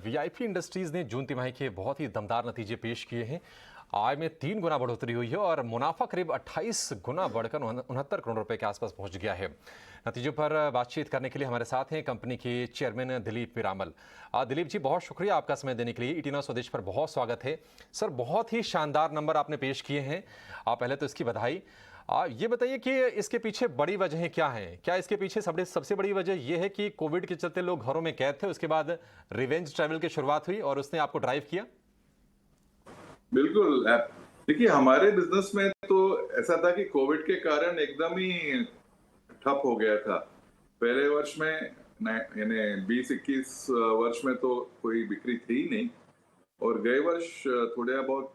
VIP industries ने जून तिमाही के बहुत ही दमदार नतीजे पेश किए हैं। आय में 3 गुना बढ़ोतरी हुई है और मुनाफा करीब 28 गुना बढ़कर 69 करोड़ रुपए के आसपास पहुंच गया है। नतीजों पर बातचीत करने के लिए हमारे साथ हैं कंपनी के चेयरमैन दिलीप पीरामल। दिलीप जी, बहुत शुक्रिया आपका समय देने के लिए। ईटी 9 स्वदेश पर बहुत स्वागत है। सर, बहुत ही शानदार नंबर आपने पेश किए हैं। पहले तो इसकी बधाई। ये बताइए कि इसके पीछे बड़ी वजहें क्या हैं? क्या इसके पीछे सबसे बड़ी वजह यह है कि कोविड के चलते लोग घरों में कैद थे, उसके बाद रिवेंज ट्रैवल की शुरुआत हुई और उसने आपको ड्राइव किया? बिल्कुल। देखिए, हमारे बिजनेस में तो ऐसा था कि कोविड के कारण एकदम ही ठप हो गया था। पहले वर्ष में यानी 20-21 वर्ष में तो कोई बिक्री थी ही नहीं, और गए वर्ष थोड़ा बहुत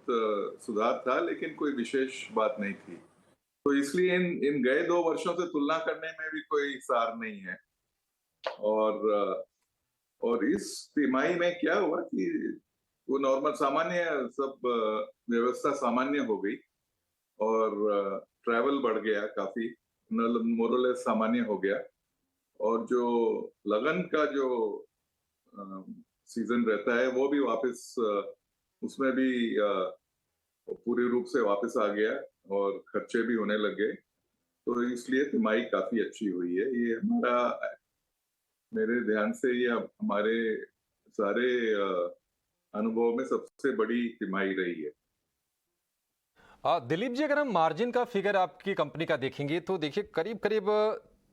सुधार था, लेकिन कोई विशेष बात नहीं थी। तो इसलिए इन गए 2 वर्षों से तुलना करने में भी कोई सार नहीं है। और इस तिमाही में क्या हुआ कि वो नॉर्मल सामान्य सब व्यवस्था सामान्य हो गई, और ट्रैवल बढ़ गया काफी, मोरलेस सामान्य हो गया। और जो लगन का जो सीजन रहता है वो भी वापस उसमें भी पूरे रूप से वापस आ गया, और खर्चे भी होने लगे। तो इसलिए तिमाही काफी अच्छी हुई है। ये मेरे ध्यान से ये हमारे सारे अनुभव में सबसे बड़ी तिमाही रही है। दिलीप जी, अगर हम मार्जिन का फिगर आपकी कंपनी का देखेंगे तो देखिए करीब करीब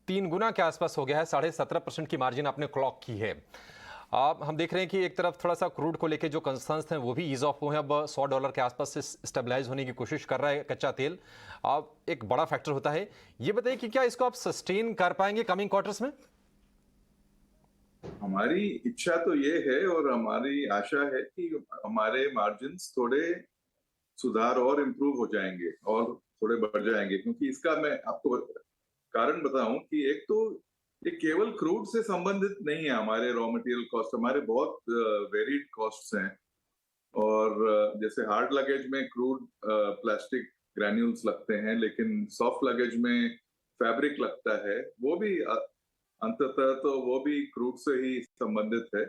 3 गुना के आसपास हो गया है। 17.5% की मार्जिन आपने क्लॉक की है। अब हम देख रहे हैं कि एक तरफ थोड़ा सा क्रूड को लेके जो कंसर्न्स हैं वो भी ईज ऑफ हुए हैं। अब $100 के आसपास से स्टेबलाइज होने की कोशिश कर रहा है कच्चा तेल। अब एक बड़ा फैक्टर होता है। ये बताइए कि क्या इसको आप सस्टेन कर पाएंगे कमिंग क्वार्टर्स में? हमारी इच्छा तो ये है, और हमारी आशा है कि हमारे मार्जिन्स थोड़े सुधार और इम्प्रूव हो जाएंगे और थोड़े बढ़ जाएंगे। क्योंकि इसका मैं आपको कारण बताऊं कि एक तो ये केवल क्रूड से संबंधित नहीं है। हमारे रॉ मटेरियल कॉस्ट, हमारे बहुत वेरिड कॉस्ट्स हैं। और जैसे हार्ड लगेज में क्रूड प्लास्टिक ग्रैन्यूल्स लगते हैं, लेकिन सॉफ्ट लगेज में फैब्रिक लगता है। वो भी अंततः तो वो भी क्रूड से ही संबंधित है।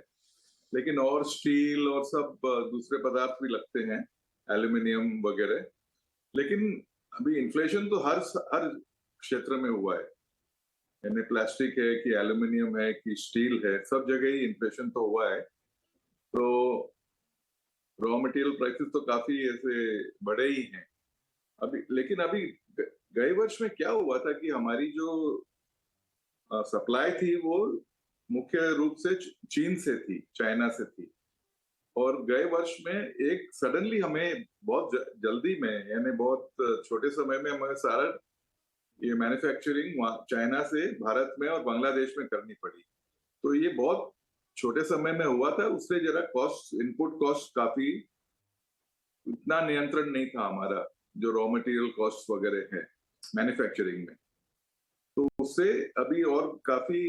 लेकिन और स्टील और सब दूसरे पदार्थ भी लगते हैं, एल्यूमिनियम वगैरह। लेकिन अभी इन्फ्लेशन तो हर क्षेत्र में हुआ है, यानी प्लास्टिक है कि एल्यूमिनियम है कि स्टील है, सब जगह ही इन्फ्लेशन तो हुआ है। तो रॉ मटेरियल प्राइसेस तो काफी ऐसे बढ़े ही हैं अभी। लेकिन अभी गए वर्ष में क्या हुआ था कि हमारी जो सप्लाई थी वो मुख्य रूप से चीन से थी, चाइना से थी। और गए वर्ष में एक सडनली हमें बहुत जल्दी में, यानी बहुत छोटे समय में हमें सारा ये मैन्युफैक्चरिंग चाइना से भारत में और बांग्लादेश में करनी पड़ी। तो ये बहुत छोटे समय में हुआ था। उससे जरा कॉस्ट, इनपुट कॉस्ट काफी इतना नियंत्रण नहीं था हमारा, जो रॉ मटेरियल कॉस्ट वगैरह है मैन्युफैक्चरिंग में। तो उससे अभी और काफी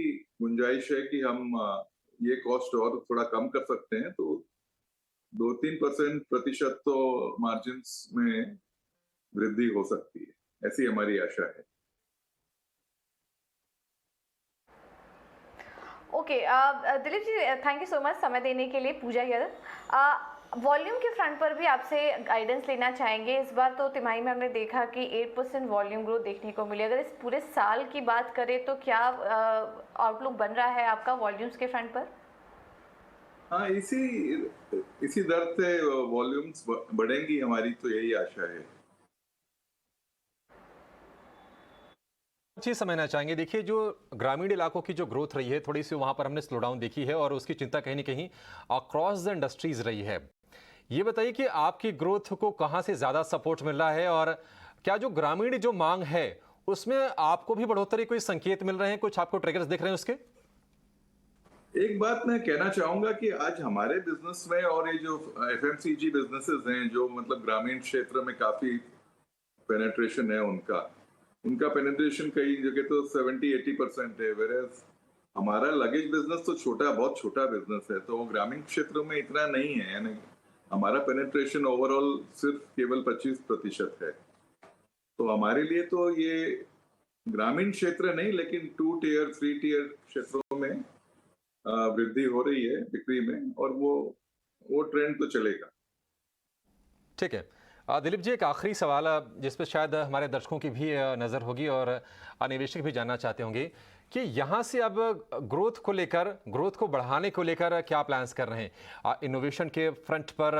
गुंजाइश है कि हम ये कॉस्ट और थोड़ा कम कर सकते हैं। तो 2-3% प्रतिशत तो मार्जिन में वृद्धि हो सकती है, ऐसी हमारी आशा है। Okay, Dilip ji, thank you so much समय देने के लिए। पूजा यादव, वॉल्यूम के फ्रंट पर भी आपसे गाइडेंस लेना चाहेंगे। इस बार तो तिमाही में हमने देखा कि 8% वॉल्यूम ग्रोथ देखने को मिली। अगर इस पूरे साल की बात करें तो क्या आउटलुक बन रहा है आपका वॉल्यूम्स के फ्रंट पर? हाँ, इसी दर से वॉल्यूम्स बढ़ेंगी, हमारी तो यही आशा है। चीज समझना चाहेंगे। देखिए, जो ग्रामीण इलाकों की जो ग्रोथ रही है थोड़ी सी, वहां पर हमने स्लो डाउन देखी है और उसकी चिंता कहीं ना कहीं अक्रॉस द इंडस्ट्रीज रही है। ये बताइए कि आपकी ग्रोथ को कहां से ज्यादा सपोर्ट मिल रहा है और क्या जो ग्रामीण जो मांग है उसमें आपको भी बढ़ोतरी, कोई संकेत मिल रहे हैं, कुछ आपको ट्रिगर्स दिख रहे हैं उसके? एक बात मैं कहना चाहूंगा कि आज हमारे बिजनेस में, और ये जो एफएमसीजी बिजनेसेस हैं जो मतलब ग्रामीण क्षेत्र में काफी पेनेट्रेशन है, उनका पेनेट्रेशन कई जगह तो 70-80% है। वेरएज हमारा लगेज बिजनेस तो बहुत छोटा बिजनेस है, तो वो ग्रामीण क्षेत्रों में इतना नहीं है। यानी हमारा पेनेट्रेशन ओवरऑल सिर्फ केवल 25% है। तो हमारे लिए तो ये ग्रामीण क्षेत्र नहीं, लेकिन 2 टियर 3 टियर क्षेत्रों में वृद्धि हो रही है बिक्री में, और वो ट्रेंड तो चलेगा। ठीक है। दिलीप जी, एक आखिरी सवाल जिस पे शायद हमारे दर्शकों की भी नज़र होगी और निवेशक भी जानना चाहते होंगे कि यहाँ से अब ग्रोथ को बढ़ाने को लेकर क्या प्लान्स कर रहे हैं? इनोवेशन के फ्रंट पर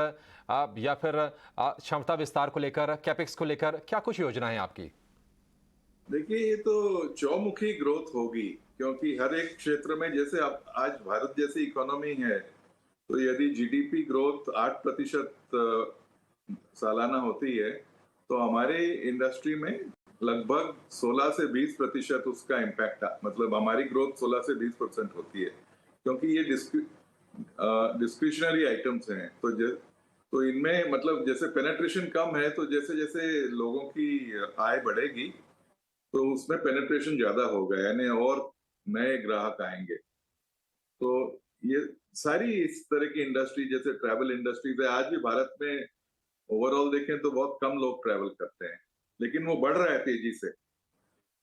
या फिर क्षमता विस्तार को लेकर, कैपेक्स को लेकर क्या कुछ योजनाएं आपकी? देखिए, ये तो चौमुखी ग्रोथ होगी, क्योंकि हर एक क्षेत्र में, जैसे आप आज भारत जैसी इकोनॉमी है, तो यदि जीडीपी ग्रोथ 8% सालाना होती है, तो हमारे इंडस्ट्री में लगभग 16 से 20% उसका इम्पैक्ट, मतलब हमारी ग्रोथ 16 से 20% होती है, क्योंकि ये डिस्क्रिशनरी आइटम्स हैं। तो इनमें मतलब जैसे पेनेट्रेशन कम है, तो जैसे जैसे लोगों की आय बढ़ेगी तो उसमें पेनेट्रेशन ज्यादा होगा, यानी और नए ग्राहक आएंगे। तो ये सारी इस तरह की इंडस्ट्री, जैसे ट्रैवल इंडस्ट्रीज है, आज भी भारत में ओवरऑल देखें तो बहुत कम लोग ट्रैवल करते हैं, लेकिन वो बढ़ रहा है तेजी से।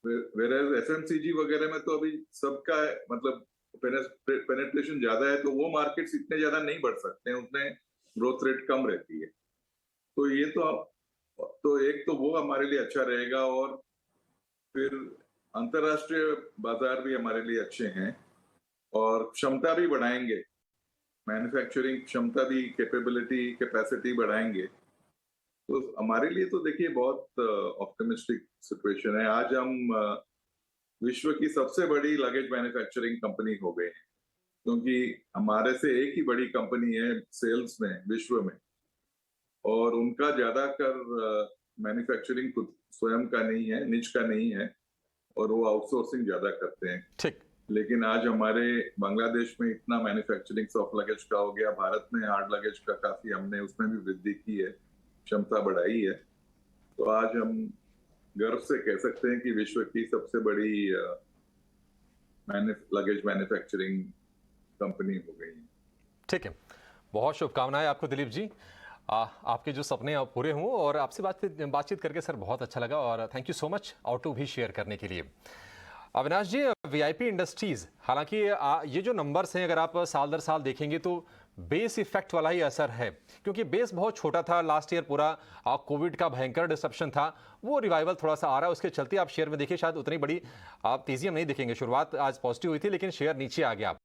वेयर एफएमसीजी वगैरह में तो अभी सबका मतलब पेनेट्रेशन ज्यादा है, तो वो मार्केट्स इतने ज्यादा नहीं बढ़ सकते हैं, उतने ग्रोथ रेट कम रहती है। तो ये तो एक तो वो हमारे लिए अच्छा रहेगा, और फिर अंतरराष्ट्रीय बाजार भी हमारे लिए अच्छे हैं, और क्षमता भी बढ़ाएंगे, मैन्युफैक्चरिंग क्षमता भी, कैपेसिटी बढ़ाएंगे। तो हमारे लिए तो देखिए बहुत ऑप्टिमिस्टिक सिचुएशन है। आज हम विश्व की सबसे बड़ी लगेज मैन्युफैक्चरिंग कंपनी हो गए हैं, क्योंकि हमारे से एक ही बड़ी कंपनी है सेल्स में विश्व में, और उनका ज्यादातर मैन्युफैक्चरिंग खुद स्वयं का नहीं है, निज का नहीं है, और वो आउटसोर्सिंग ज्यादा करते हैं। ठीक। लेकिन आज हमारे बांग्लादेश में इतना मैन्युफैक्चरिंग सॉफ्ट लगेज का हो गया, भारत में हार्ड लगेज का काफी हमने उसमें भी वृद्धि की है, क्षमता बढ़ाई है। तो आज हम गर्व से कह सकते हैं कि विश्व की सबसे बड़ी लगेज मैन्युफैक्चरिंग कंपनी हो गई है। ठीक है। बहुत शुभकामनाएं आपको दिलीप जी। आपके जो सपने अब पूरे हों, और आपसे बातचीत करके सर बहुत अच्छा लगा, और थैंक यू सो मच आउटू भी शेयर करने के लिए। अविनाश जी, वीआईपी इंडस्ट्रीज, हालांकि ये जो नंबर्स हैं अगर आप साल दर साल देखेंगे तो बेस इफेक्ट वाला ही असर है, क्योंकि बेस बहुत छोटा था लास्ट ईयर, पूरा कोविड का भयंकर डिसरप्शन था। वो रिवाइवल थोड़ा सा आ रहा है, उसके चलते आप शेयर में देखिए शायद उतनी बड़ी आप तेजी हम नहीं देखेंगे। शुरुआत आज पॉजिटिव हुई थी, लेकिन शेयर नीचे आ गया।